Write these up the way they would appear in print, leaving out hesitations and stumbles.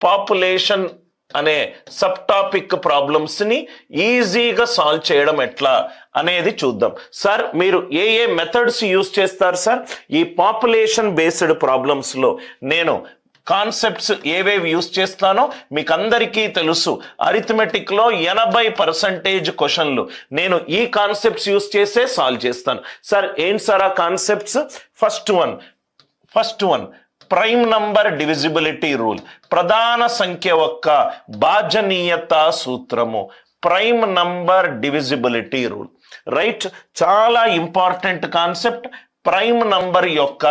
Population అనే sub topic ప్రాబ్లమ్స్ని ఈజీగా సాల్వ్ చేయడం ఎట్లా అనేది చూద్దాం. సార్ మీరు ఏ ఏ మెథడ్స్ యూజ్ చేస్తారు సార్? ఈ పాపులేషన్ బేస్డ్ ప్రాబ్లమ్స్లో నేను కాన్సెప్ట్స్ ఏవేవి యూజ్ చేస్తానో మీకు అందరికీ తెలుసు. అరిథమెటిక్లో 80% క్వశ్చన్లు నేను ఈ కాన్సెప్ట్స్ యూజ్ చేసే సాల్వ్ చేస్తాను. సార్ ఏంటి సార్ ఆ concepts? First one prime number divisibility rule, ప్రధాన సంఖ్య యొక్క భాజనీయత సూత్రము. Prime number divisibility rule, right? చాలా ఇంపార్టెంట్ కాన్సెప్ట్. ప్రైమ్ నంబర్ యొక్క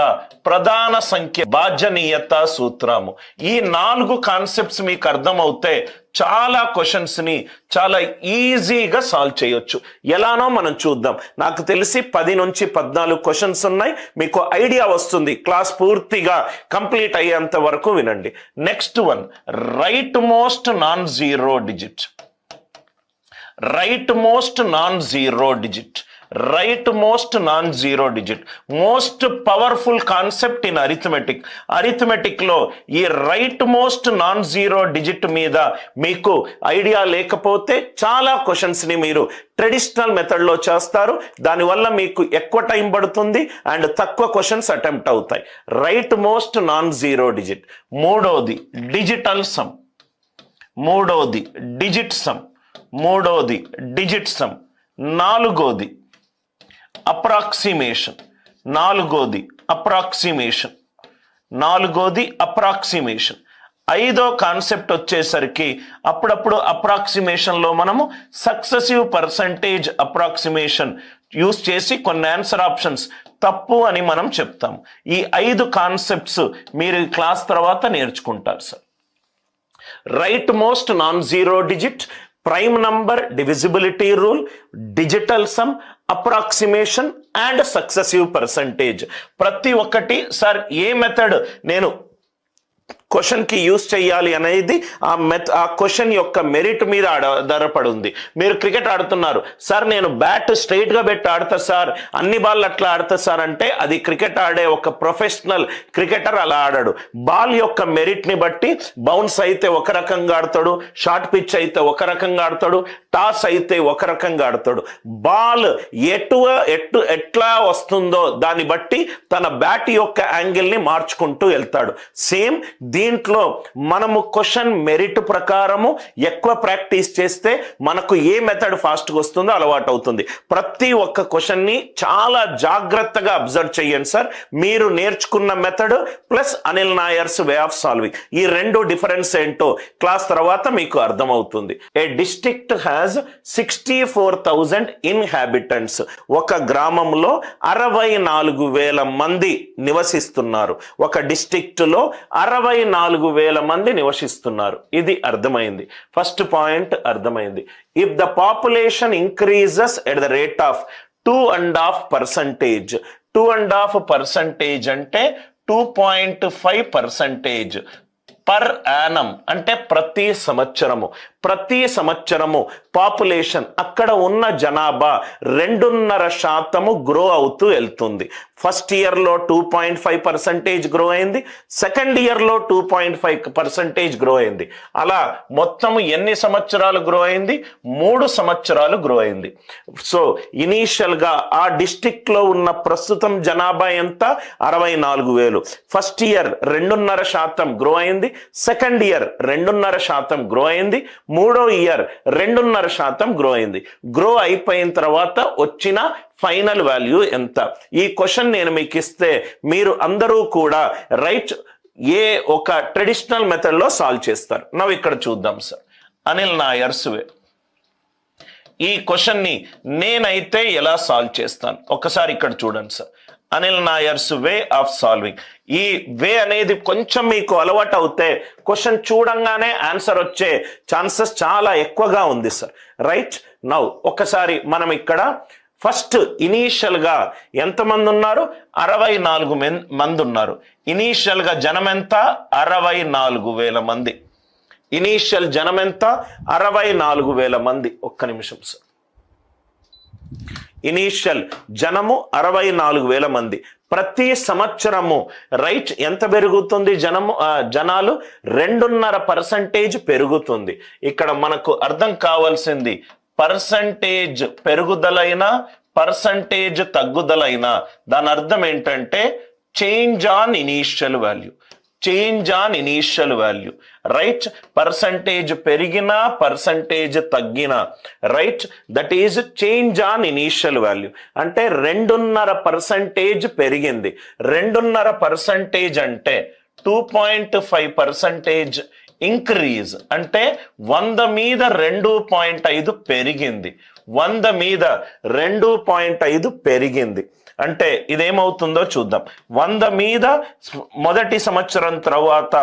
ప్రధాన సంఖ్య భాజనీయత సూత్రము. ఈ 4 కాన్సెప్ట్స్ మీకు అర్థమవుతే చాలా క్వశ్చన్స్ ని చాలా ఈజీగా సాల్వ్ చేయొచ్చు. ఎలానో మనం చూద్దాం. నాకు తెలిసి 10 నుంచి 14 క్వశ్చన్స్ ఉన్నాయి. మీకు ఐడియా వస్తుంది. క్లాస్ పూర్తిగా కంప్లీట్ అయ్యేంత వరకు వినండి. Next one, rightmost non zero digit. Rightmost non zero digit. Rightmost non zero digit most powerful concept in arithmetic. అరిథమెటిక్లో ఈ rightmost non zero digit మీద మీకు ఐడియా లేకపోతే చాలా క్వశ్చన్స్ని మీరు ట్రెడిషనల్ మెథడ్లో చేస్తారు. దానివల్ల మీకు ఎక్కువ టైం పడుతుంది అండ్ తక్కువ క్వశ్చన్స్ అటెంప్ట్ అవుతాయి. Right most non zero digit. మూడోది డిజిటల్ సమ్. మూడోది డిజిట్ సమ్. మూడోది డిజిట్ సమ్. నాలుగోది అప్రాక్సిమేషన్. నాలుగోది అప్రాక్సిమేషన్. ఐదో కాన్సెప్ట్ వచ్చేసరికి అప్పుడప్పుడు అప్రాక్సిమేషన్లో మనము సక్సెసివ్ పర్సంటేజ్ అప్రాక్సిమేషన్ యూస్ చేసి కొన్ని ఆన్సర్ ఆప్షన్స్ తప్పు అని మనం చెప్తాం. ఈ 5 కాన్సెప్ట్స్ మీరు క్లాస్ తర్వాత నేర్చుకుంటారు sir. Right most non zero digit, prime number divisibility rule, digital sum, approximation and successive percentage. ప్రతి ఒక్కటి సార్ ఏ మెథడ్ నేను క్వశ్చన్కి యూజ్ చేయాలి అనేది ఆ క్వశ్చన్ యొక్క మెరిట్ మీద ఆధారపడి ఉంది. మీరు క్రికెట్ ఆడుతున్నారు సార్, నేను బ్యాట్ స్ట్రైట్గా పెట్టి ఆడతా సార్, అన్ని బాల్ అట్లా ఆడతా సార్ అంటే అది క్రికెట్ ఆడే ఒక ప్రొఫెషనల్ క్రికెటర్ అలా ఆడాడు. బాల్ యొక్క మెరిట్ని బట్టి బౌన్స్ అయితే ఒక రకంగా ఆడతాడు, షార్ట్ పిచ్ అయితే ఒక రకంగా ఆడతాడు, టాస్ అయితే ఒక రకంగా ఆడతాడు. బాల్ ఎట్లా వస్తుందో దాన్ని బట్టి తన బ్యాట్ యొక్క యాంగిల్ని మార్చుకుంటూ వెళ్తాడు. సేమ్ దీంట్లో మనము క్వశ్చన్ మెరిట్ ప్రకారము ఎక్కువ ప్రాక్టీస్ చేస్తే మనకు ఏ మెథడ్ ఫాస్ట్గా వస్తుందో అలవాటు అవుతుంది. ప్రతి ఒక్క క్వశ్చన్ని చాలా జాగ్రత్తగా అబ్జర్వ్ చేయండి సార్. మీరు నేర్చుకున్న method plus Anil Nair's way of solving, ఈ 2 డిఫరెన్స్ ఏంటో క్లాస్ తర్వాత మీకు అర్థమవుతుంది. A district has 64,000 inhabitants. ఒక గ్రామంలో 64,000 మంది నివసిస్తున్నారు. ఒక డిస్ట్రిక్ట్ లో 64,000 మంది నివసిస్తున్నారు. ఇది అర్థమైంది. ఫస్ట్ పాయింట్ అర్థమైంది. If the population increases at the rate of 2.5%, 2.5% అంటే 2.5% పర్ యానం అంటే ప్రతి సంవత్సరము పాపులేషన్ అక్కడ ఉన్న జనాభా 2.5% గ్రో అవుతూ వెళ్తుంది. ఫస్ట్ ఇయర్లో 2.5% గ్రో అయింది, సెకండ్ ఇయర్లో 2.5% గ్రో అయింది. అలా మొత్తం ఎన్ని సంవత్సరాలు గ్రో అయింది? 3 సంవత్సరాలు గ్రో అయింది. సో ఇనీషియల్గా ఆ డిస్ట్రిక్ట్లో ఉన్న ప్రస్తుతం జనాభా ఎంత? 64,000. ఫస్ట్ ఇయర్ 2.5% గ్రో అయింది, సెకండ్ ఇయర్ 2.5% గ్రో అయింది, మూడో ఇయర్ 2.5% గ్రో అయింది. గ్రో అయిపోయిన తర్వాత వచ్చిన ఫైనల్ వాల్యూ ఎంత? ఈ క్వశ్చన్ నేను మీకు ఇస్తే మీరు అందరూ కూడా రైట్ ఏ ఒక ట్రెడిషనల్ మెథడ్లో సాల్వ్ చేస్తారు. నవ్వు ఇక్కడ చూద్దాం సార్. అనిల్ నాయర్స్ వే. ఈ క్వశ్చన్ని నేనైతే ఎలా సాల్వ్ చేస్తాను ఒకసారి ఇక్కడ చూడండి sir. Anil Nair's way of solving. ఈ వే అనేది కొంచెం మీకు అలవాటు అవుతే క్వశ్చన్ చూడంగానే ఆన్సర్ వచ్చే ఛాన్సెస్ చాలా ఎక్కువగా ఉంది సార్. రైట్ నౌ ఒకసారి మనం ఇక్కడ ఫస్ట్ ఇనీషియల్గా ఎంతమంది ఉన్నారు? 64 మంది ఉన్నారు. ఇనీషియల్గా జనం ఎంత? 64,000 మంది. ఇనీషియల్ జనం ఎంత? 64,000 మంది. ఒక్క నిమిషం సార్. ఇనీషియల్ జనము 64,000 మంది. ప్రతి సంవత్సరము రైట్ ఎంత పెరుగుతుంది జనాలు 2.5% పెరుగుతుంది. ఇక్కడ మనకు అర్థం కావాల్సింది పర్సంటేజ్ పెరుగుదలైనా పర్సంటేజ్ తగ్గుదలైనా దాని అర్థం ఏంటంటే change on initial value, change on initial value, right. Percentage పెరిగినా పర్సంటేజ్ తగ్గినా, right, that is change on initial value. అంటే 2.5% పెరిగింది. 2.5% అంటే 2.5% ఇంక్రీజ్, అంటే 100 మీద 2.5 పెరిగింది. 100 మీద 2.5 పెరిగింది. అంటే ఇదేమవుతుందో చూద్దాం. 100 మీద మొదటి సంవత్సరం తర్వాత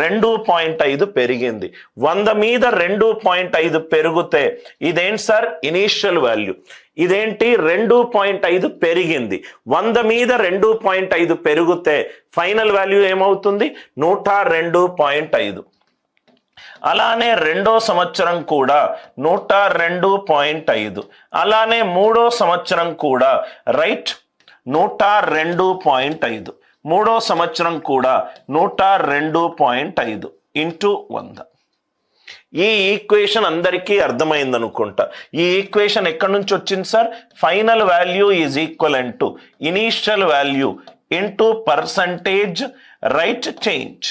2.5 పెరిగింది. 100 మీద 2.5 పెరిగితే ఇదేంటి సార్? Initial value. ఇదేంటి? 2.5 పెరిగింది. 100 మీద 2.5 పెరిగితే ఫైనల్ వాల్యూ ఏమవుతుంది? 102.5. అలానే రెండో సంవత్సరం కూడా 102.5. అలానే మూడో సంవత్సరం కూడా రైట్ 102.5. మూడో సంవత్సరం కూడా 102.5 ఇంటూ 100. ఈ ఈక్వేషన్ అందరికీ అర్థమైంది అనుకుంటా. ఈ ఈక్వేషన్ ఎక్కడి నుంచి వచ్చింది sir? Final value is equivalent to initial value into percentage right change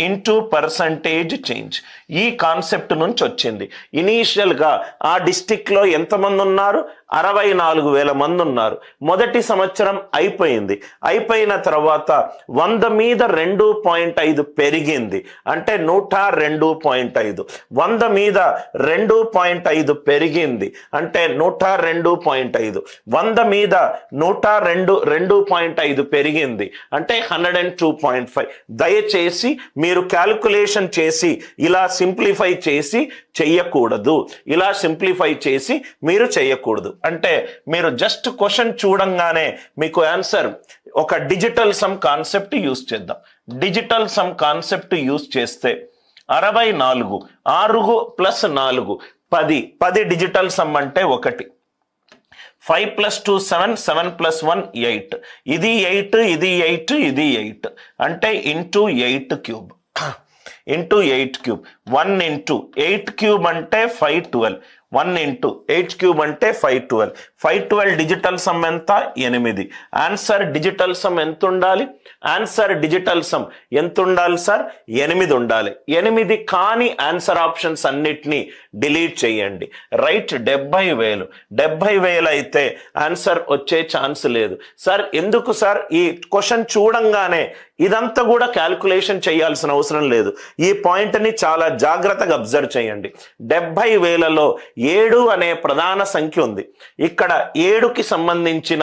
into percentage change. ఈ కాన్సెప్ట్ నుంచి వచ్చింది. ఇనీషియల్గా ఆ డిస్టిక్లో ఎంతమంది ఉన్నారు? 64,000 మంది ఉన్నారు. మొదటి సంవత్సరం అయిపోయింది. అయిపోయిన తర్వాత 100 మీద 2.5 పెరిగింది, అంటే 102.5. 100 మీద 2.5 పెరిగింది, అంటే 102.5. 100 మీద 102.5 పెరిగింది, అంటే 102.5. దయచేసి మీరు క్యాల్కులేషన్ చేసి ఇలా సింప్లిఫై చేసి చెయ్యకూడదు. ఇలా సింప్లిఫై చేసి మీరు చెయ్యకూడదు. అంటే మీరు జస్ట్ క్వశ్చన్ చూడంగానే మీకు ఆన్సర్ ఒక డిజిటల్ సమ్ కాన్సెప్ట్ యూజ్ చేద్దాం. డిజిటల్ సమ్ కాన్సెప్ట్ యూజ్ చేస్తే 64, 6 ప్లస్ 4 10. 10 డిజిటల్ సమ్ అంటే 1. 5 ప్లస్ 2 7, 7 ప్లస్ 1 8. ఇది 8, ఇది 8, ఇది 8, అంటే into 8 cube into 8 cube. 1 into 8 cube అంటే 512. 1 ఇంటూ 8 క్యూబ్ అంటే 512. 512 డిజిటల్ సమ్ ఎంత? 8. ఆన్సర్ డిజిటల్ సమ్ ఎంత ఉండాలి? ఆన్సర్ డిజిటల్ సమ్ ఎంత ఉండాలి సార్? 8 ఉండాలి. 8 కానీ ఆన్సర్ ఆప్షన్స్ అన్నిటినీ డిలీట్ చేయండి. రైట్ 70,000. 70,000 అయితే ఆన్సర్ వచ్చే ఛాన్స్ లేదు. సార్ ఎందుకు సార్? ఈ క్వశ్చన్ చూడంగానే ఇదంతా కూడా క్యాల్కులేషన్ చేయాల్సిన అవసరం లేదు. ఈ పాయింట్ని చాలా జాగ్రత్తగా అబ్జర్వ్ చేయండి. 70,000లో 7 అనే ప్రధాన సంఖ్య ఉంది. ఇక్కడ 7కి సంబంధించిన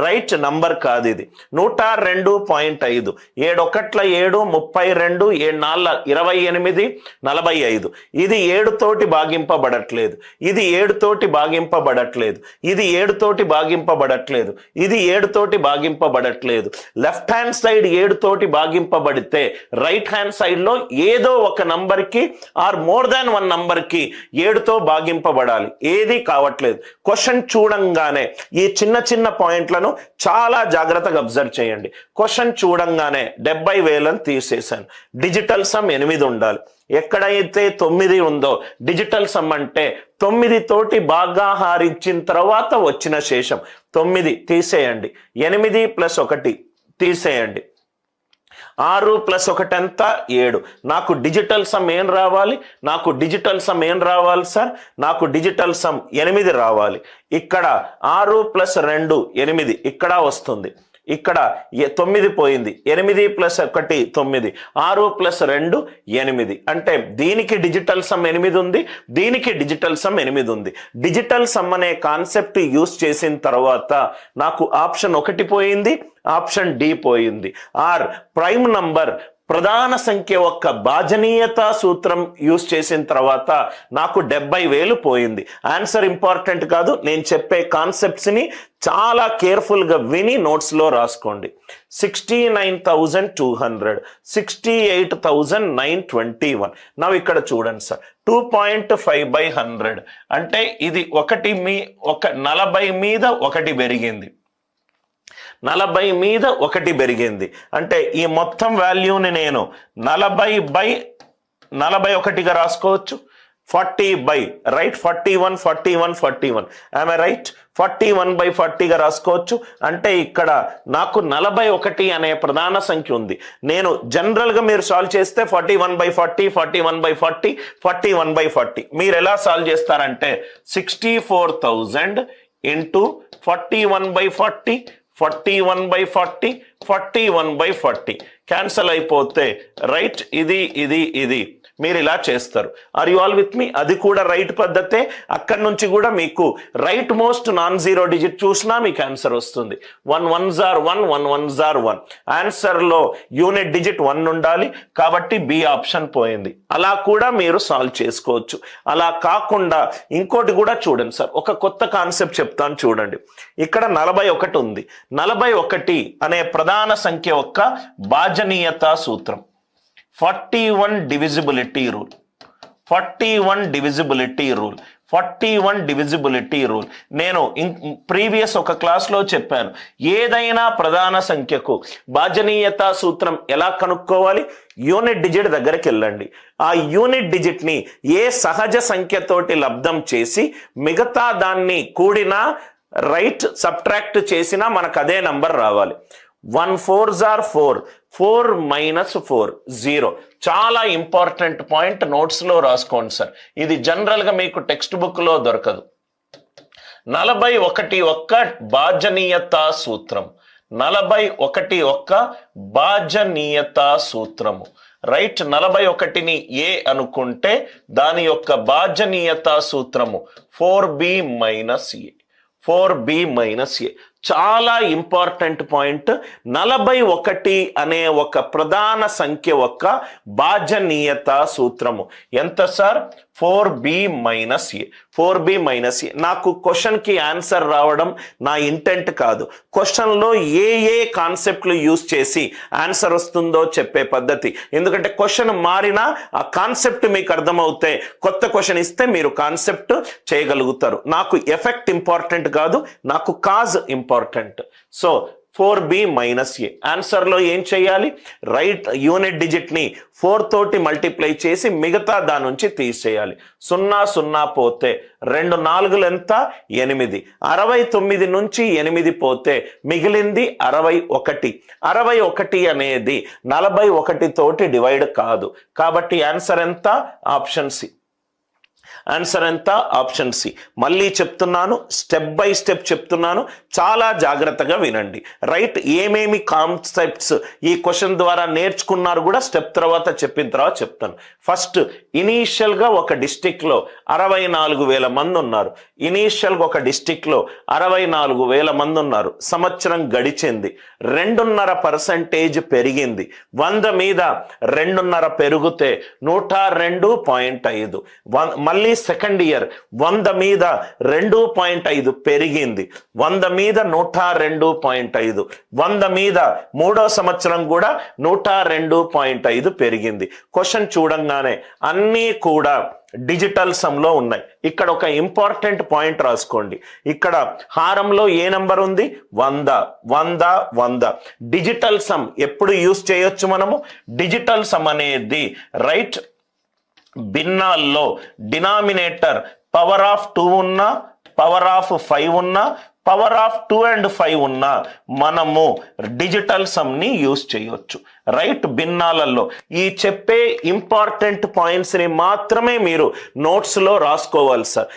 రైట్ నంబర్ కాదు ఇది. 102.5. 7 1 7, 32, 7 4 28, 45. ఇది 7 తోటి భాగింపబడట్లేదు. ఇది 7 తోటి భాగింపబడట్లేదు. ఇది 7 తోటి భాగింపబడట్లేదు. ఇది 7 తోటి భాగింపబడట్లేదు. లెఫ్ట్ హ్యాండ్ సైడ్ 7 తోటి భాగింపబడితే రైట్ హ్యాండ్ సైడ్ లో ఏదో ఒక నంబర్ కి ఆర్ మోర్ దాన్ 1 నంబర్ కి 7తో భాగింపబడాలి. ఏది కావట్లేదు. క్వశ్చన్ చూడంగానే ఈ చిన్న చిన్న పాయింట్లను చాలా జాగ్రత్తగా అబ్జర్వ్ చేయండి. క్వశ్చన్ చూడంగానే 70,000 తీసేశాను. డిజిటల్ సమ్ 8 ఉండాలి. ఎక్కడైతే 9 ఉందో డిజిటల్ సమ్ అంటే 9 తోటి భాగాహారించిన తర్వాత వచ్చిన శేషం 9 తీసేయండి. 8 ప్లస్ 1 తీసేయండి. 6 ప్లస్ 1 ఎంత? 7. నాకు డిజిటల్ సమ్ ఏం రావాలి? నాకు డిజిటల్ సమ్ ఏం రావాలి సార్? నాకు డిజిటల్ సమ్ 8 రావాలి. ఇక్కడ 6 ప్లస్ 2 8 ఇక్కడ వస్తుంది. ఇక్కడ 9 పోయింది. 8 ప్లస్ 1 9. 6 ప్లస్ 2 8. అంటే దీనికి డిజిటల్ సమ్ 8 ఉంది, దీనికి డిజిటల్ సమ్ 8 ఉంది. డిజిటల్ సమ్ అనే కాన్సెప్ట్ యూజ్ చేసిన తర్వాత నాకు ఆప్షన్ 1 పోయింది, ఆప్షన్ డి పోయింది. ఆర్ ప్రైమ్ నంబర్ ప్రధాన సంఖ్య యొక్క భాజనీయత సూత్రం యూజ్ చేసిన తర్వాత నాకు 70,000 పోయింది. ఆన్సర్ ఇంపార్టెంట్ కాదు, నేను చెప్పే కాన్సెప్ట్స్ ని చాలా కేర్ఫుల్ గా విని నోట్స్ లో రాసుకోండి. 69,200, 68,921. నా ఇక్కడ చూడండి సార్, 2.5/100 అంటే ఇది 40 మీద 1 పెరిగింది. 40 మీద 1 పెరిగింది అంటే ఈ మొత్తం వాల్యూని నేను 40/41గా రాసుకోవచ్చు. 40 బై రైట్ 41 41 41 ఐఎమ్ రైట్ 41/40గా రాసుకోవచ్చు. అంటే ఇక్కడ నాకు 41 అనే ప్రధాన సంఖ్య ఉంది. నేను జనరల్గా మీరు సాల్వ్ చేస్తే 41/40 41/40 41/40 మీరు ఎలా సాల్వ్ చేస్తారంటే 64,000 ఇంటూ 41/40 41/40 41/40 క్యాన్సల్ అయిపోతే రైట్ ఇది మీరు ఇలా చేస్తారు. Are you all with me? అది కూడా రైట్ పద్ధతే. అక్కడి నుంచి కూడా మీకు right most non zero digit చూసినా మీకు ఆన్సర్ వస్తుంది. 1 1s are 1 1 1s are 1. ఆన్సర్లో unit digit 1 ఉండాలి కాబట్టి బి ఆప్షన్ పోయింది. అలా కూడా మీరు సాల్వ్ చేసుకోవచ్చు. అలా కాకుండా ఇంకోటి కూడా చూడండి సార్, ఒక కొత్త కాన్సెప్ట్ చెప్తాను చూడండి. ఇక్కడ 41 ఉంది. 41 అనే ప్రధాన సంఖ్య యొక్క భాజనీయత సూత్రం 41 డివిజిబిలిటీ రూల్. 41 డివిజిబిలిటీ రూల్ నేను ప్రీవియస్ ఒక క్లాస్లో చెప్పాను. ఏదైనా ప్రధాన సంఖ్యకు భాజనీయత సూత్రం ఎలా కనుక్కోవాలి? యూనిట్ డిజిట్ దగ్గరికి వెళ్ళండి. ఆ యూనిట్ డిజిట్ని ఏ సహజ సంఖ్యతోటి లబ్ధం చేసి మిగతా దాన్ని కూడినా రైట్ సబ్ట్రాక్ట్ చేసినా మనకు అదే నంబర్ రావాలి. 1 4s are 4 4 minus 4 0. చాలా ఇంపార్టెంట్ పాయింట్, నోట్స్లో రాసుకోండి సార్. ఇది జనరల్గా మీకు టెక్స్ట్ బుక్లో దొరకదు. 41 యొక్క భాజనీయత సూత్రం 41 యొక్క భాజనీయత సూత్రము రైట్. 41ని ఏ అనుకుంటే దాని యొక్క భాజనీయత సూత్రము 4b మైనస్ ఏ. 4b మైనస్ ఏ చాలా ఇంపార్టెంట్ పాయింట్. 41 అనే ఒక ప్రధాన సంఖ్య యొక్క భాజనీయత సూత్రము ఎంత సార్? 4b మైనస్ ఏ. 4b మైనస్ ఏ. నాకు క్వశ్చన్కి ఆన్సర్ రావడం నా ఇంటెంట్ కాదు. క్వశ్చన్లో ఏ కాన్సెప్ట్లు యూజ్ చేసి ఆన్సర్ వస్తుందో చెప్పే పద్ధతి. ఎందుకంటే క్వశ్చన్ మారినా ఆ కాన్సెప్ట్ మీకు అర్థమవుతే కొత్త క్వశ్చన్ ఇస్తే మీరు కాన్సెప్ట్ చేయగలుగుతారు. నాకు ఎఫెక్ట్ ఇంపార్టెంట్ కాదు, నాకు cause important. So 4b minus a ఆన్సర్లో ఏం చేయాలి? రైట్ యూనిట్ డిజిట్ని 4 తోటి మల్టిప్లై చేసి మిగతా దాని నుంచి తీసేయాలి. 0 0 పోతే 2 4 ఎంత? 8. 69 నుంచి 8 పోతే మిగిలింది 61. 61 అనేది 41 తోటి డివైడ్ కాదు కాబట్టి ఆన్సర్ ఎంత? Option C. ఆన్సర్ ఎంత? Option C. మళ్ళీ చెప్తున్నాను, స్టెప్ బై స్టెప్ చెప్తున్నాను, చాలా జాగ్రత్తగా వినండి. రైట్ ఏమేమి కాన్సెప్ట్స్ ఈ క్వశ్చన్ ద్వారా నేర్చుకున్నారు కూడా స్టెప్ తర్వాత చెప్పిన తర్వాత చెప్తాను. ఫస్ట్ ఇనీషియల్గా ఒక డిస్టిక్లో 64,000 మంది ఉన్నారు. ఇనీషియల్గా ఒక డిస్టిక్లో 64,000 మంది ఉన్నారు. సంవత్సరం గడిచింది, 2.5% పెరిగింది. 100 మీద 2.5 పెరిగితే 102.5. మళ్ళీ సెకండ్ ఇయర్ 100 మీద 2.5 పెరిగింది. 100 మీద 102.5. 100 మీద 3వ సంవత్సరం కూడా 102.5 పెరిగింది. క్వశ్చన్ చూడంగానే అన్నీ కూడా డిజిటల్ సమ్లో ఉన్నాయి. ఇక్కడ ఒక ఇంపార్టెంట్ పాయింట్ రాసుకోండి. ఇక్కడ హారంలో ఏ నంబర్ ఉంది? 100 100 100. డిజిటల్ సమ్ ఎప్పుడు యూజ్ చేయొచ్చు మనము? డిజిటల్ సమ్ అనేది రైట్ భిన్నాల్లో డినామినేటర్ పవర్ ఆఫ్ 2 ఉన్నా, పవర్ ఆఫ్ 5 ఉన్నా, పవర్ ఆఫ్ 2 and 5 ఉన్నా మనము డిజిటల్ సమ్ని యూజ్ చేయొచ్చు. రైట్ భిన్నాలలో ఈ చెప్పే ఇంపార్టెంట్ పాయింట్స్ని మాత్రమే మీరు నోట్స్లో రాసుకోవాలి సార్.